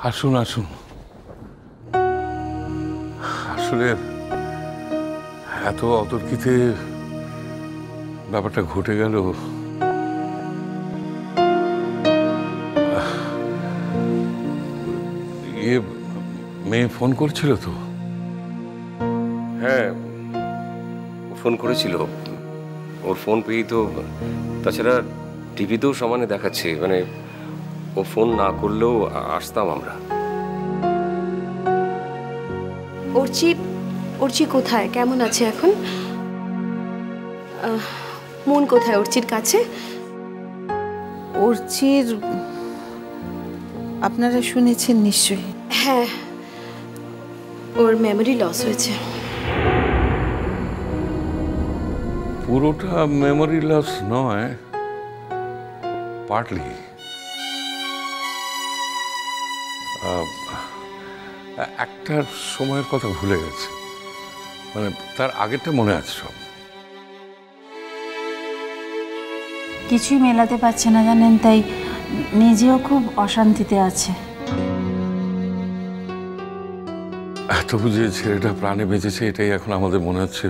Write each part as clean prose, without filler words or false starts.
আসুন আসুন। আসলে এত অতর্কিতে ব্যাপারটা ঘটে গেল। মেয়ে ফোন করছিল তো? হ্যাঁ, ফোন করেছিল। ওর ফোন পেয়েই তো, তাছাড়া টিভিতেও সমানে দেখাচ্ছে, মানে ও ফোন না করলেও আসতাম আমরা। অর্চি কোথায়, কেমন আছে এখন? মন কোথায় অর্চির কাছে? অর্চির আপনারা শুনেছেন নিশ্চয়ই। হ্যাঁ, ওর মেমোরি লস হয়েছে। পুরোটা মেমোরি লস নয়, পার্টলি। একটা সময়ের কথা ভুলে গেছে, মানে তার আগেরটা মনে আছে সব। কিছুই মেলাতে পারছে না জানেন, তাই নিজেও খুব অশান্তিতে আছে। এত বুঝে ছেলেটা প্রাণে বেঁচেছে, এটাই এখন আমাদের মনে হচ্ছে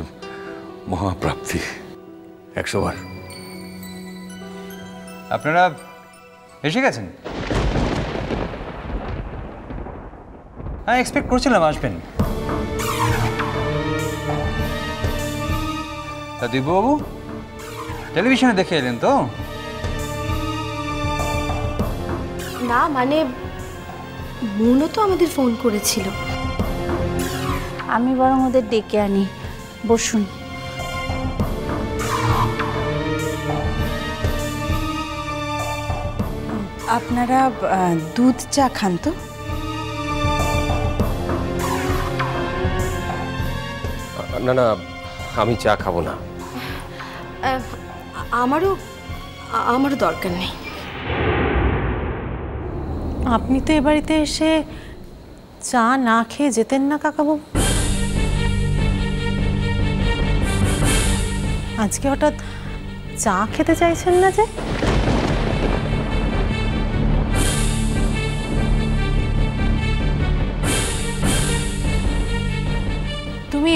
মহাপ্রাপ্তি। 100 বার। আপনারা এসে গেছেন? হ্যাঁ, এক্সপেক্ট করছিলাম আসবেন। তা দিব্যবাবু, টেলিভিশনে দেখে এলেন তো? না মানে মনও তো আমাদের ফোন করেছিল। আমি বরং ওদের ডেকে আনি, বসুন। আপনারা দুধ চা খান তো? না না, আমি চা খাবো না। আমারও দরকার নেই। আপনি তো এ বাড়িতে এসে চা না খেয়ে যেতেন না কাকাবাবু? আজকে হঠাৎ চা খেতে চাইছেন না যে? তুমি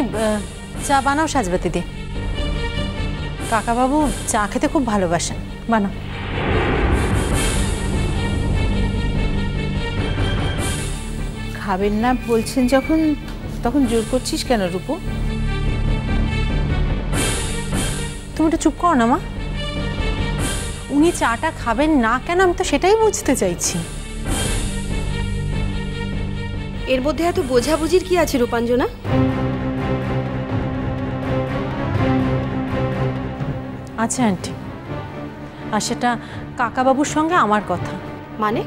চা বানাও সাজবাতি দিয়ে। কাকাবাবু চা খেতে খুব ভালোবাসেন, বানাও। খাবেন না বলছেন যখন, তখন জোর করছিস কেন রূপু? তুমি একটু চুপ করো না মা। উনি চাটা খাবেন না কেন, আমি তো সেটাই বুঝতে চাইছি। এর মধ্যে এত বোঝাবুঝির কি আছে রূপাঞ্জনা? আচ্ছা আন্টি, আর সেটা কাকাবাবুর সঙ্গে আমার কথা। মানে?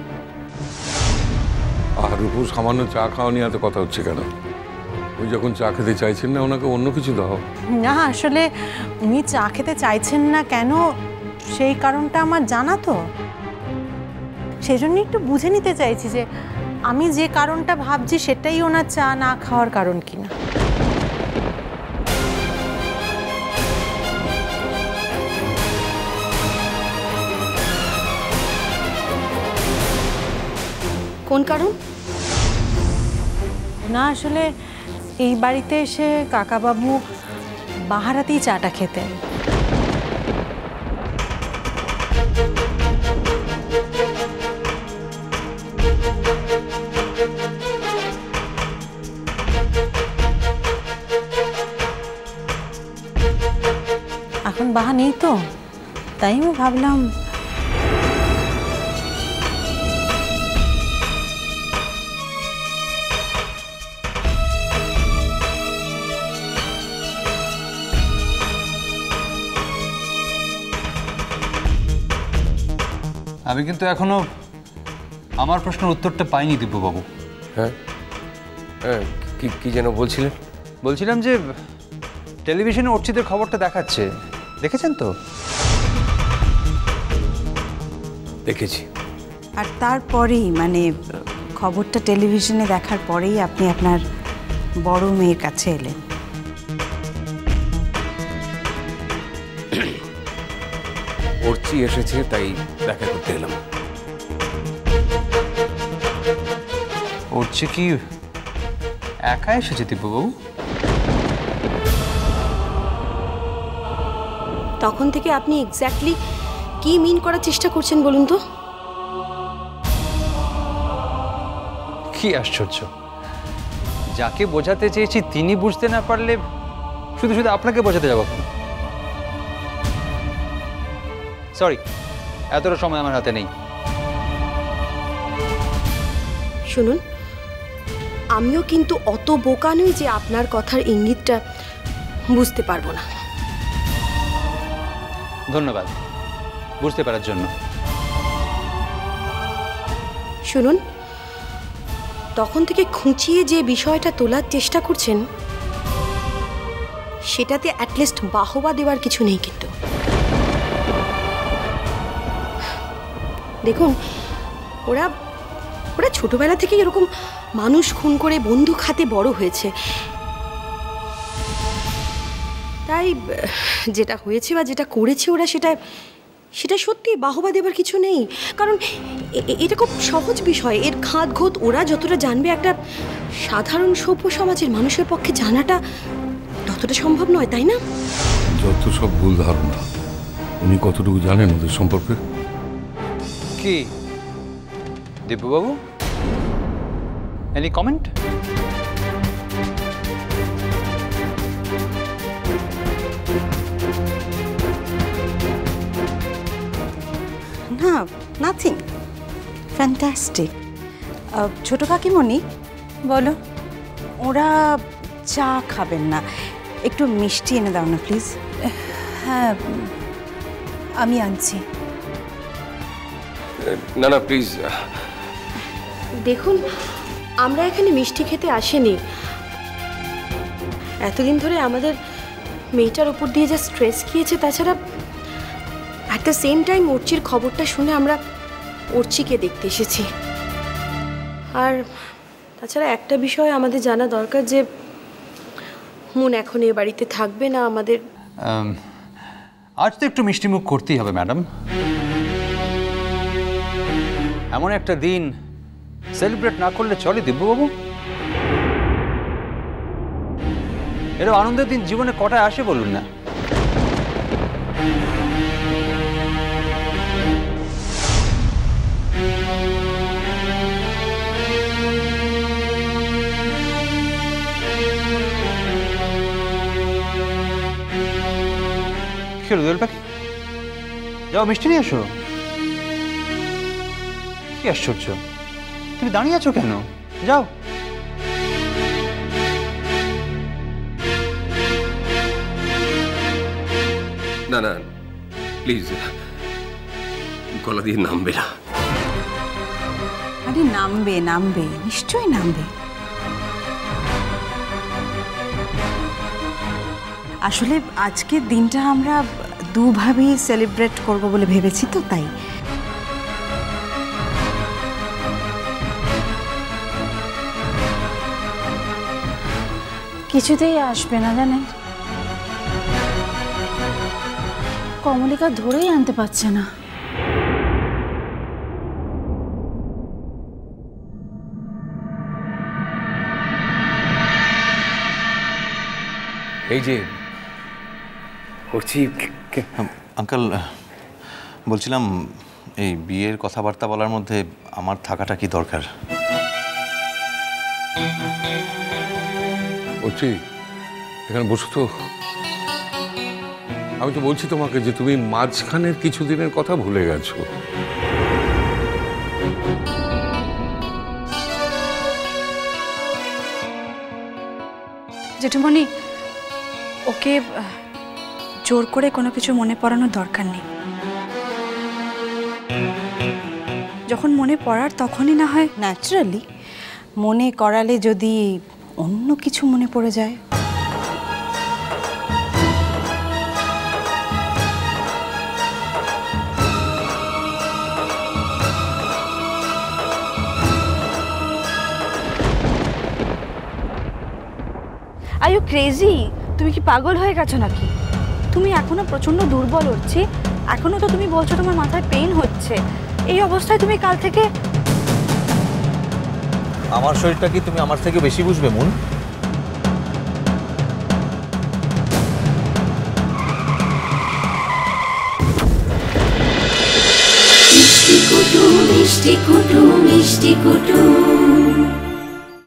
আর রূপু, সামান্য চা খাওয়া নিয়ে এত কথা হচ্ছে কেন? ওই যখন চা খেতে চাইছেন না, ওনাকে অন্য কিছু দাও। না, আসলে উনি চা খেতে চাইছেন না কেন সেই কারণটা আমার জানা তো, সেই জন্য একটু বুঝে নিতে চাইছি যে আমি যে কারণটা ভাবছি সেটাই ওনার চা না খাওয়ার কারণ কিনা। কোন কারণ? না, আসলে এই বাড়িতে এসে কাকাবাবু বাহারাতেই চাটা খেতেন। এখন বাহা নেই তো, তাই আমি ভাবলাম আমি কিন্তু এখনো আমার প্রশ্নের উত্তরটা পাইনি দিব্যবাবু। হ্যাঁ, কি যেন বলছিলেন? বলছিলাম যে টেলিভিশনে অর্চিতের খবরটা দেখাচ্ছে, দেখেছেন তো? দেখেছি। আর তারপরেই মানে খবরটা টেলিভিশনে দেখার পরেই আপনি আপনার বড় মেয়ের কাছে এলেন। অর্চি এসেছে তাই দেখা করতে এলাম। অর্চি কি একা এসেছে দিব্যবাবু? তখন থেকে আপনি এক্স্যাক্টলি কি মিন করার চেষ্টা করছেন বলুন তো? কি আশ্চর্য, যাকে বোঝাতে চেয়েছি তিনি বুঝতে না পারলে শুধু শুধু আপনাকে বোঝাতে যাবো। সরি, এতটা সময় আমার হাতে নেই। শুনুন, আমিও কিন্তু অত বোকা নই যে আপনার কথার ইঙ্গিতটা বুঝতে পারবো না। ধন্যবাদ বুঝতে পারার জন্য। শুনুন, তখন থেকে খুঁচিয়ে যে বিষয়টা তোলার চেষ্টা করছেন সেটাতে অ্যাটলিস্ট বাহবা দেওয়ার কিছু নেই। কিন্তু দেখুন, ওরা ওরা ছোটবেলা থেকে এরকম মানুষ খুন করে বন্দুক হাতে বড় হয়েছে, তাই যেটা হয়েছে বা যেটা করেছে ওরা সেটা সত্যি বাহবা দেবার কিছু নেই। কারণ এটা খুব সহজ বিষয়, এর খাত ঘোত ওরা যতটা জানবে একটা সাধারণ সভ্য সমাজের মানুষের পক্ষে জানাটা ততটা সম্ভব নয়, তাই না? যত সব ভুল ধারণা। উনি কতটুকু জানেন ওদের সম্পর্কে? কি দিব্যবাবু, এনি কমেন্ট? না, নাথিং, ফ্যান্টাস্টিক। ছোট কাকিমণি, বলো। ওরা চা খাবেন না, একটু মিষ্টি এনে দাও না প্লিজ। হ্যাঁ, আমি আনছি। না না প্লিজ। দেখুন, আমরা এখানে মিষ্টি খেতে আসিনি। এতদিন ধরে আমাদের মেয়েটার উপর দিয়ে যা স্ট্রেস গিয়েছে, তাছাড়া অ্যাট দ্য সেম টাইম অর্চির খবরটা শুনে আমরা অর্চিকে দেখতে এসেছি। আর তাছাড়া একটা বিষয় আমাদের জানা দরকার যে মন এখন এ বাড়িতে থাকবে না। আমাদের আজ তো একটু মিষ্টি মুখ করতেই হবে ম্যাডাম। এমন একটা দিন সেলিব্রেট না করলে চলে দিব্যবাবু? এরকম আনন্দের দিন জীবনে কটায় আসে বলুন না? কি হলো দোয়েল পাখি, যাও মিষ্টি নিয়ে এসো। কি আশ্চর্য, তুমি দাঁড়িয়ে আছো কেন? যাও। না না প্লিজ, গলা দিয়ে নামবে না। আরে নামবে, নামবে, নিশ্চয়ই নামবে। আসলে আজকের দিনটা আমরা দুভাবেই সেলিব্রেট করব বলে ভেবেছি, তো তাই। কিছুতেই আসবে না জানেন, কমলিকা ধরেই আনতে পারছে না। এই যে করছি। আঙ্কেল, বলছিলাম এই বিয়ের কথাবার্তা বলার মধ্যে আমার থাকাটা কি দরকার? অর্চি, এখানে বসো তো। আমি তো বলছি তোমাকে যে তুমি মাঝখানের কিছুদিনের কথা ভুলে গেছো। জেঠুমণি, ওকে জোর করে কোনো কিছু মনে পড়ানোর দরকার নেই। যখন মনে পড়ার তখনই না হয়। ন্যাচারালি মনে করালে যদি অন্য কিছু মনে পড়ে যায়। Are you crazy? তুমি কি পাগল হয়ে গেছো নাকি? তুমি এখনো প্রচন্ড দুর্বল হচ্ছে, এখনো তো তুমি বলছো তোমার মাথায় পেইন হচ্ছে। এই অবস্থায় তুমি কাল থেকে আমার শরীরটা কি তুমি আমার থেকে বেশি বুঝবে মুন? মিষ্টি কুটুম মিষ্টি কুটুম মিষ্টি কুটুম